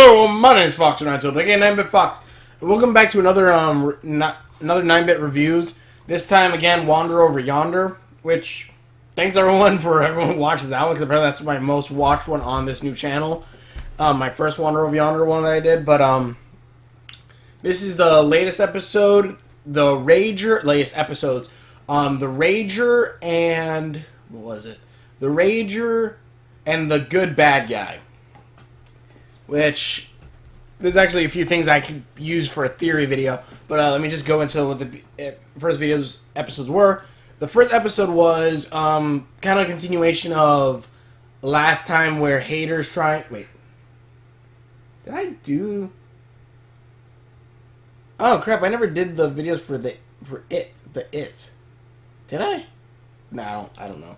Hello, my name's Fox, and so again, 9-bit Fox. Welcome back to another another 9-bit reviews. This time again, Wander over Yonder. Which thanks everyone who watches that one, because apparently that's my most watched one on this new channel. My first Wander over Yonder one that I did, but this is the latest episode, latest episodes. The Rager and what was it? The Rager and the Good Bad Guy. Which, there's actually a few things I could use for a theory video, but let me just go into what the first episodes were. The first episode was kind of a continuation of last time, where Hater's trying... Wait. Did I do... Oh, crap, I never did the videos for It. Did I? No, I don't know.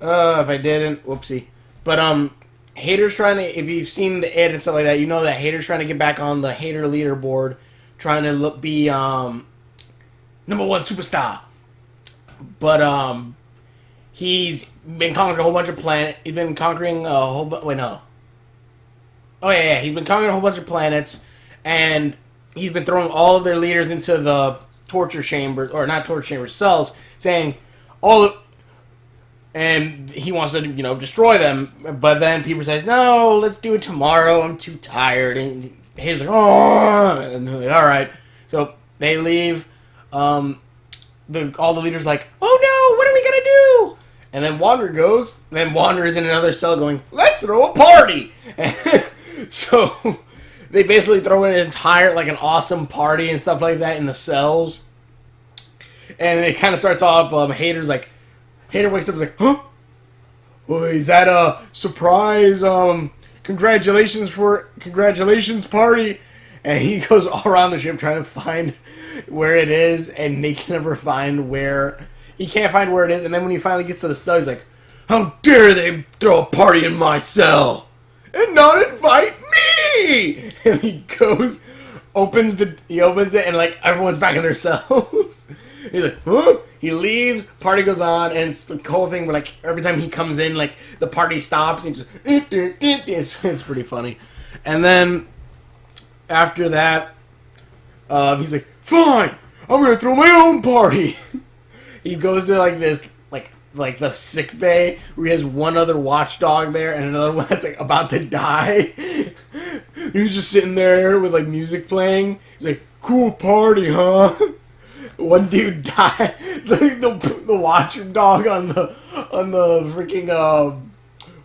If I didn't, whoopsie. But, Hater's trying to, if you've seen the It and stuff like that, you know that Hater's trying to get back on the Hater leaderboard, trying to be #1 superstar. But he's been conquering a whole bunch of planets. He's been conquering a whole wait, no. Oh yeah, he's been conquering a whole bunch of planets, and he's been throwing all of their leaders into the torture chambers, or not torture chambers, cells, saying and he wants to, destroy them. But then people say, no, let's do it tomorrow. I'm too tired. And he's like, oh, and they're like, all right. So they leave. All the leaders like, oh no, what are we gonna do? And then Wander goes. Then Wander is in another cell going, let's throw a party. So they basically throw an entire, an awesome party and stuff like that in the cells. And it kind of starts off. Hater wakes up and is like, huh? Well, is that a surprise, congratulations party? And he goes all around the ship trying to find where it is, and he can never find where... He can't find where it is, and then when he finally gets to the cell, he's like, how dare they throw a party in my cell and not invite me? And he opens it, and, everyone's back in their cells. He's like, huh? He leaves, party goes on, and it's the whole thing where, every time he comes in, the party stops, and it's pretty funny. And then, after that, he's like, fine, I'm gonna throw my own party. He goes to, this, the sick bay, where he has one other watchdog there, and another one that's, about to die. He's just sitting there with, music playing. He's like, cool party, huh? One dude died. The watchdog on the freaking what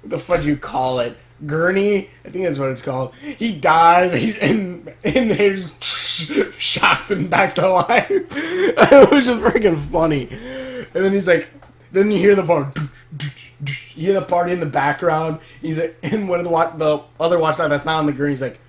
the fuck do you call it? Gurney, I think that's what it's called. He dies, and he just shocks him back to life. It was just freaking funny. And then he's like, then you hear the party. You hear the party in the background. He's like, and one of the other watchdog that's not on the gurney, he's like,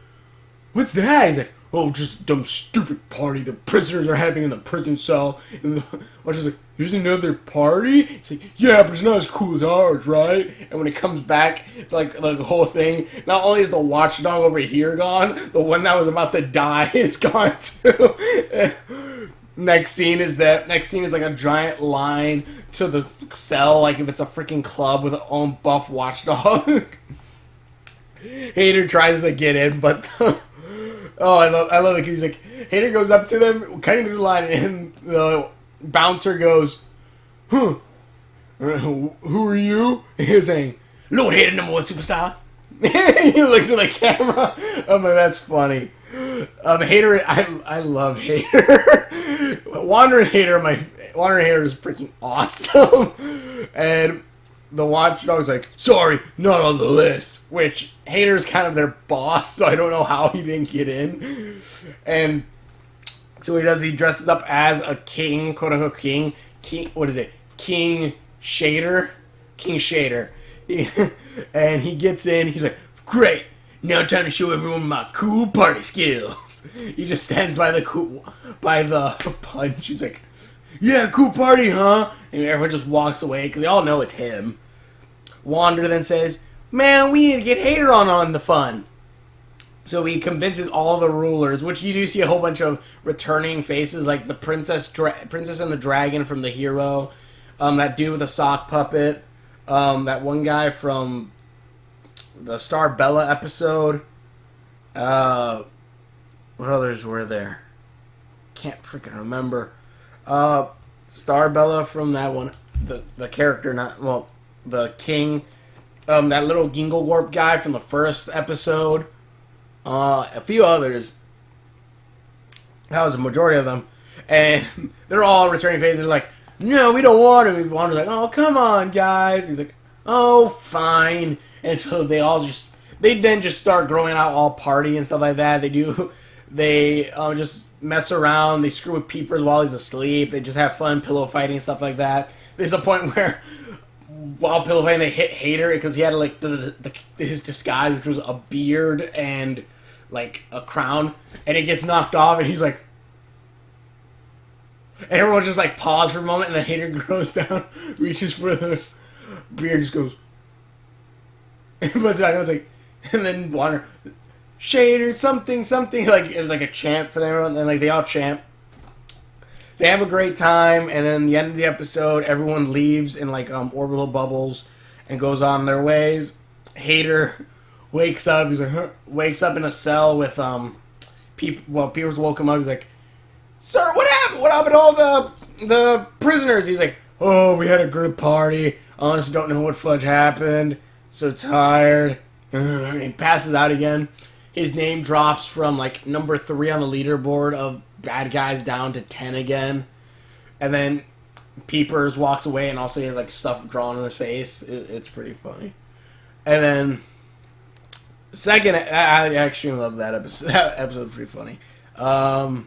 what's that? He's like, oh, just a dumb, stupid party the prisoners are having in the prison cell. And the watch's like, here's another party? It's like, yeah, but it's not as cool as ours, right? And when it comes back, it's like the whole thing. Not only is the watchdog over here gone, the one that was about to die is gone too. Next scene is like a giant line to the cell, like if it's a freaking club with an own buff watchdog. Hater tries to get in, but... Oh, I love it, because he's like, Hater goes up to them, cutting through the line, and the bouncer goes, huh, who are you? And he's saying, Lord Hater, #1 superstar. He looks at the camera. Oh man, that's funny. Hater, I love Hater. Wander and Hater is freaking awesome. And the watchdog's like, sorry, not on the list. Which, Hater's kind of their boss, so I don't know how he didn't get in. And so he dresses up as a king, quote-unquote king. What is it? King Shader? King Shader. And he gets in, he's like, great, now time to show everyone my cool party skills. He just stands by the punch. He's like, yeah, cool party, huh? And everyone just walks away, because they all know it's him. Wander then says, man, we need to get Hater on the fun. So he convinces all the rulers, which you do see a whole bunch of returning faces, like the Princess and the Dragon from The Hero, that dude with a sock puppet, that one guy from the Star Bella episode, Uh, what others were there? Can't freaking remember. Uh, Starbella from that one. The character, not well, the king. That little Ginglewarp guy from the first episode. A few others. That was a majority of them, and they're all returning phases. They're like, "No, we don't want him." And Wanda's like, "Oh, come on, guys." He's like, "Oh, fine." And so they then just start growing out all party and stuff like that. They just mess around. They screw with Peepers while he's asleep. They just have fun pillow fighting and stuff like that. There's a point where while pillow fighting they hit Hater because he had like his disguise, which was a beard and like a crown, and it gets knocked off, and he's like, and everyone just like pause for a moment, and the Hater grows down, reaches for the beard, just goes, but I was like, and then Wander, Shader, something, something, like it was like a chant for everyone, and like they all chant. They have a great time, and then the end of the episode, everyone leaves in like orbital bubbles and goes on their ways. Hater wakes up. He's like, huh? Wakes up in a cell with Peepers woke him up. He's like, "Sir, what happened? What happened to all the prisoners?" He's like, "Oh, we had a group party. Honestly, don't know what fudge happened. So tired." He passes out again. His name drops from like number 3 on the leaderboard of bad guys down to 10 again. And then Peepers walks away and also he has like stuff drawn on his face. It's pretty funny. And then second, I actually love that episode. That episode's pretty funny. 7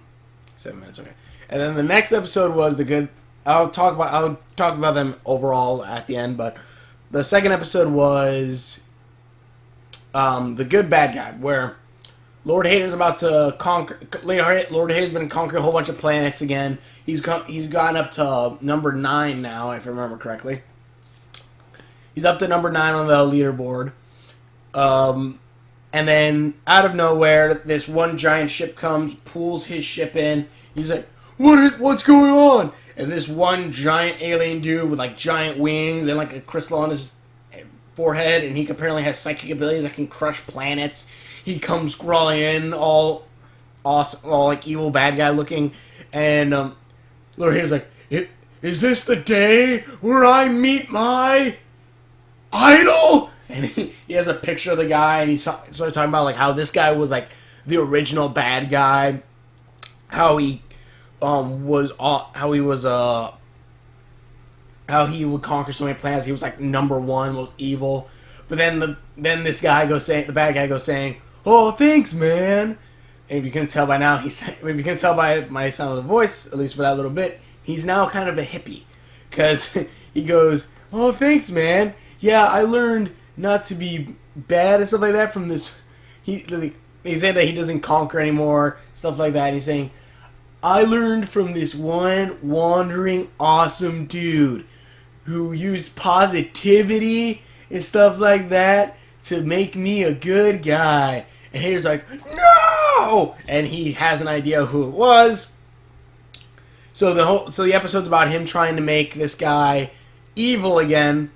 minutes, okay. And then the next episode was the good. I'll talk about them overall at the end, but the second episode was the good bad guy, where Lord Hater's about to conquer. Lord Hater's been conquering a whole bunch of planets again. He's gone up to number 9 now, if I remember correctly. He's up to number 9 on the leaderboard. And then out of nowhere, this one giant ship comes, pulls his ship in. He's like, "What's going on?" And this one giant alien dude with like giant wings and like a crystal on his forehead, and he apparently has psychic abilities that can crush planets. He comes crawling in, all awesome, all like evil bad guy looking, and Lord Hater's like, "Is this the day where I meet my idol?" And he has a picture of the guy, and he started talking about like how this guy was like the original bad guy, how he would conquer so many planets. He was like number 1 most evil. But then this guy goes saying, the bad guy goes saying, "Oh, thanks, man." And if you can tell by now, if you can tell by my sound of the voice, at least for that little bit, he's now kind of a hippie, because he goes, "Oh, thanks, man. Yeah, I learned not to be bad and stuff like that from this." He said that he doesn't conquer anymore, stuff like that. And he's saying, "I learned from this one wandering awesome dude who used positivity and stuff like that to make me a good guy." And Hater's like, "No!" And he has an idea who it was. So the episode's about him trying to make this guy evil again,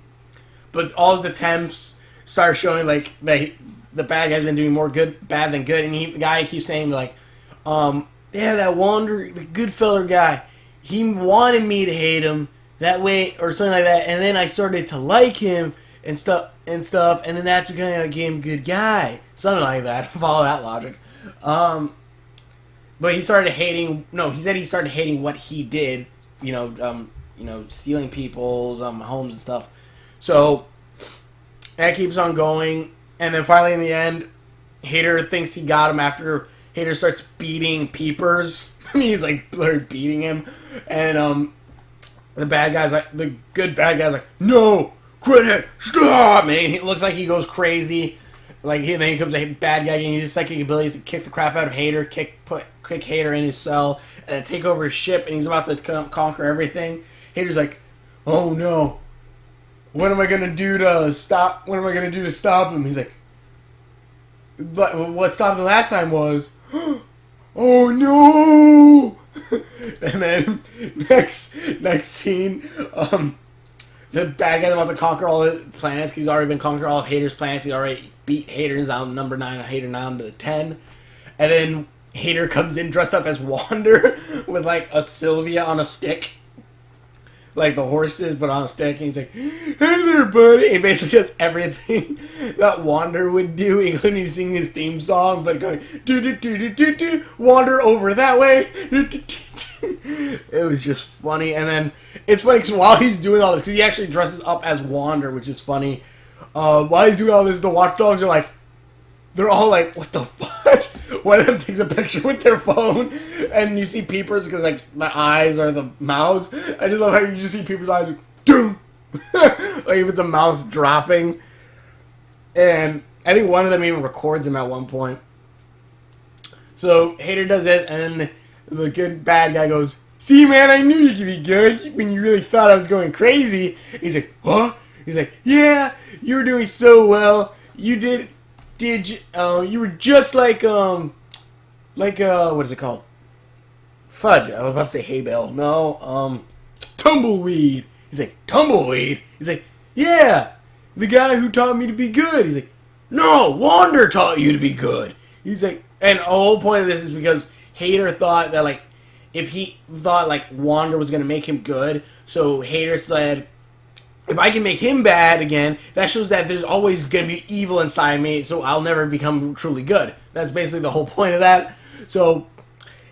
but all his attempts start showing like that the bad guy's been doing more bad than good, and the guy keeps saying like, "Yeah, that the good feller guy, he wanted me to hate him that way," or something like that, and then I started to like him and stuff, and then that's because I became a good guy, something like that. Follow that logic. But he started hating. No, he said he started hating what he did. Stealing people's homes and stuff. So that keeps on going, and then finally in the end, Hater thinks he got him after Hater starts beating Peepers. I mean, he's like beating him, and the good bad guy's like, "No, quit it, stop!" And it looks like he goes crazy. Like then he comes a bad guy, and he uses psychic abilities to kick the crap out of Hater, kick Hater in his cell, and then take over his ship, and he's about to conquer everything. Hater's like, "Oh no, what am I gonna do to stop? What am I gonna do to stop him?" He's like, "But what stopped him last time was." "Oh no!" And then next scene, the bad guy's about to conquer all the planets. He's already been conquering all of Hater's planets. He already beat Hater's down number 9, Hater down to 10. And then Hater comes in dressed up as Wander with like a Sylvia on a stick. Like the horses, but on a stick. And he's like, hey there, buddy. He basically does everything that Wander would do, including singing his theme song, but going, do, wander over that way. It was just funny. And then it's funny because while he's doing all this, because he actually dresses up as Wander, which is funny. While he's doing all this, the watchdogs are like, they're all like, what the fuck? One of them takes a picture with their phone, and you see Peepers, because like the eyes are the mouths. I just love how you just see Peepers' eyes, like, doom! Like if it's a mouse dropping. And I think one of them even records him at one point. So Hater does this, and the good bad guy goes, see man, I knew you could be good when you really thought I was going crazy. He's like, huh? He's like, yeah, you were doing so well. You you were just like what is it called? Fudge. I was about to say hay bale. No, tumbleweed. He's like, tumbleweed? He's like, yeah, the guy who taught me to be good. He's like, no, Wander taught you to be good. He's like, and the whole point of this is because Hater thought that, like, if he thought, like, Wander was going to make him good, so Hater said, if I can make him bad again, that shows that there's always going to be evil inside me, so I'll never become truly good. That's basically the whole point of that. So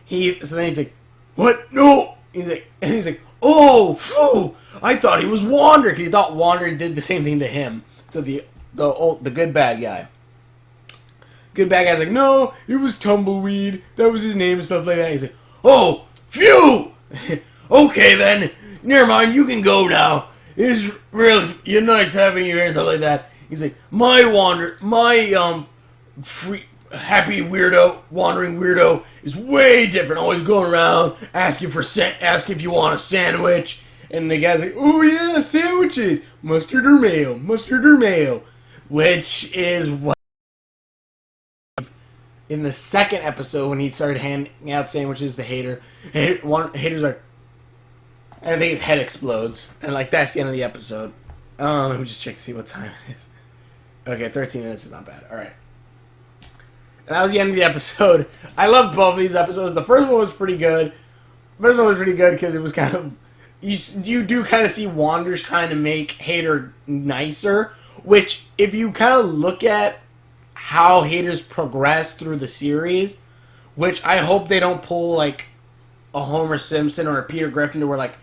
then he's like, what? No! He's like, oh, phew! I thought he was Wander, because he thought Wander did the same thing to him. So the good bad guy. Good bad guy's like, no, it was Tumbleweed. That was his name and stuff like that. He's like, oh, phew! Okay then, never mind, you can go now. It's really nice having you here and stuff like that. He's like, my free, happy weirdo, wandering weirdo is way different. Always going around asking if you want a sandwich. And the guy's like, oh yeah, sandwiches, mustard or mayo, which is what in the second episode when he started handing out sandwiches to Hater. Hater's like, I think his head explodes. And, like, that's the end of the episode. Let me just check to see what time it is. Okay, 13 minutes is not bad. Alright. And that was the end of the episode. I loved both of these episodes. The first one was pretty good. The first one was pretty good because it was kind of... You do kind of see Wander's trying to make Hater nicer. Which, if you kind of look at how Hater's progressed through the series, which I hope they don't pull, like, a Homer Simpson or a Peter Griffin to where, like,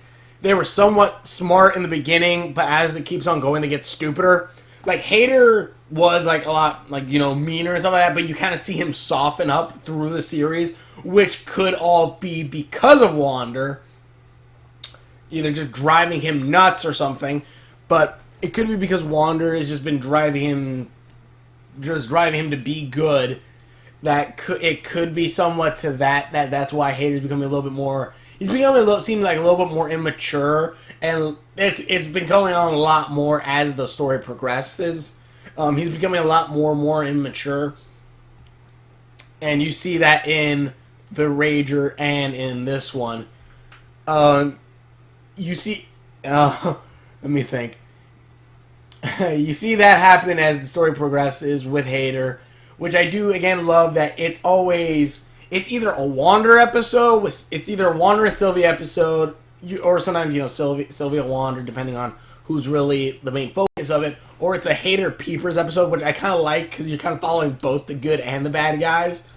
they were somewhat smart in the beginning, but as it keeps on going, they get stupider. Like, Hater was, like, a lot, like, meaner and stuff like that, but you kind of see him soften up through the series, which could all be because of Wander. Either just driving him nuts or something, but it could be because Wander has just been driving him to be good. It could be somewhat to that's why Hater's becoming a little bit more... He's becoming seeming like a little bit more immature, and it's been going on a lot more as the story progresses. He's becoming a lot more immature, and you see that in the Rager and in this one. You see... let me think. You see that happen as the story progresses with Hater, which I do, again, love that it's either a Wander episode, it's either a Wander and Sylvia episode, or sometimes, Sylvia Wander, depending on who's really the main focus of it, or it's a Hater Peepers episode, which I kind of like, because you're kind of following both the good and the bad guys.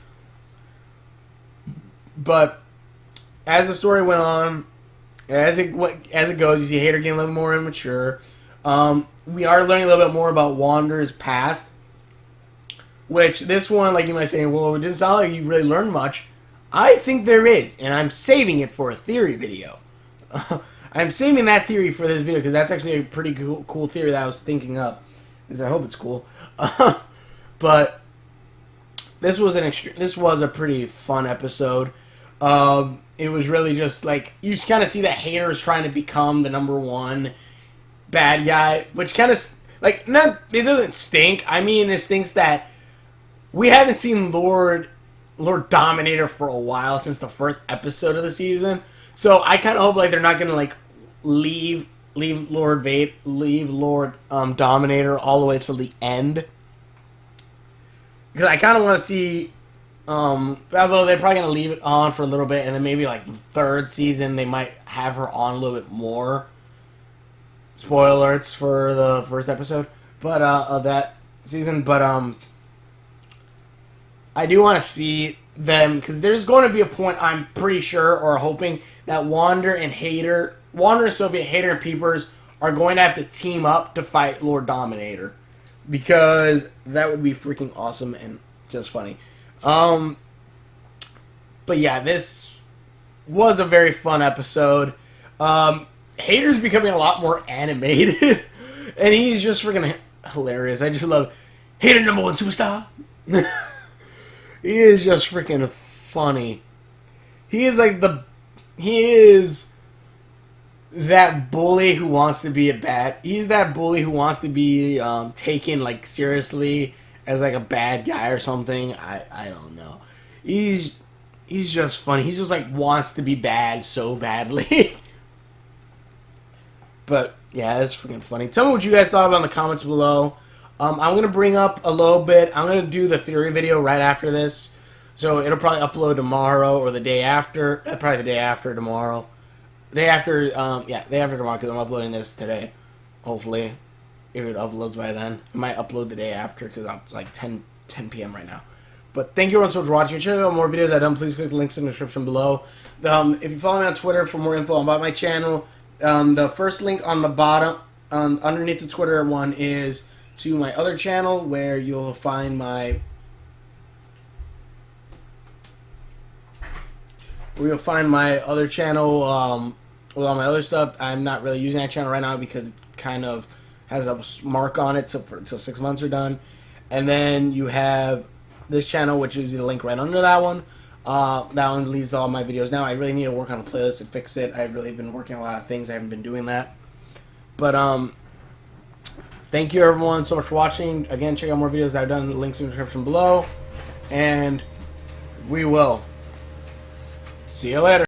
But as the story went on, as it goes, you see Hater getting a little more immature. We are learning a little bit more about Wander's past, which this one, like you might say, well, it didn't sound like you really learned much. I think there is, and I'm saving it for a theory video. I'm saving that theory for this video because that's actually a pretty cool theory that I was thinking of. Because I hope it's cool. But this was a pretty fun episode. It was really just like you just kind of see that Hater is trying to become the #1 bad guy, which kind of like it doesn't stink. I mean, it stinks that we haven't seen Lord Dominator for a while since the first episode of the season. So I kind of hope like they're not gonna like leave Lord Dominator all the way till the end. because I kind of want to see. Although they're probably gonna leave it on for a little bit, and then maybe like the third season they might have her on a little bit more. Spoiler alerts for the first episode, but of that season. But I do want to see them because there's going to be a point I'm pretty sure or hoping that Wander and Soviet Hater and Peepers are going to have to team up to fight Lord Dominator, because that would be freaking awesome and just funny. But yeah, this was a very fun episode. Hater's becoming a lot more animated, and he's just freaking hilarious. I just love Hater #1 superstar. He is just freaking funny. He is that bully who wants to be he's that bully who wants to be taken like seriously as like a bad guy or something. I don't know. He's just funny. He just like wants to be bad so badly. But yeah, it's freaking funny. Tell me what you guys thought about in the comments below. I'm going to bring up a little bit. I'm going to do the theory video right after this. So it'll probably upload tomorrow or the day after. Probably the day after tomorrow. Day after tomorrow, because I'm uploading this today. Hopefully, if it uploads by then. I might upload the day after because it's like 10 p.m. right now. But thank you everyone so much for watching. Check out more videos I've done. Please click the links in the description below. If you follow me on Twitter for more info about my channel, the first link on the bottom, underneath the Twitter one, is to my other channel where you'll find my other channel with all my other stuff. I'm not really using that channel right now because it kind of has a mark on it till 6 months are done. And then you have this channel, which is the link right under that one. That one leads all my videos now. I really need to work on a playlist and fix it. I've really been working on a lot of things. I haven't been doing that. But thank you everyone so much for watching. Again, check out more videos that I've done. Links in the description below. And we will see you later.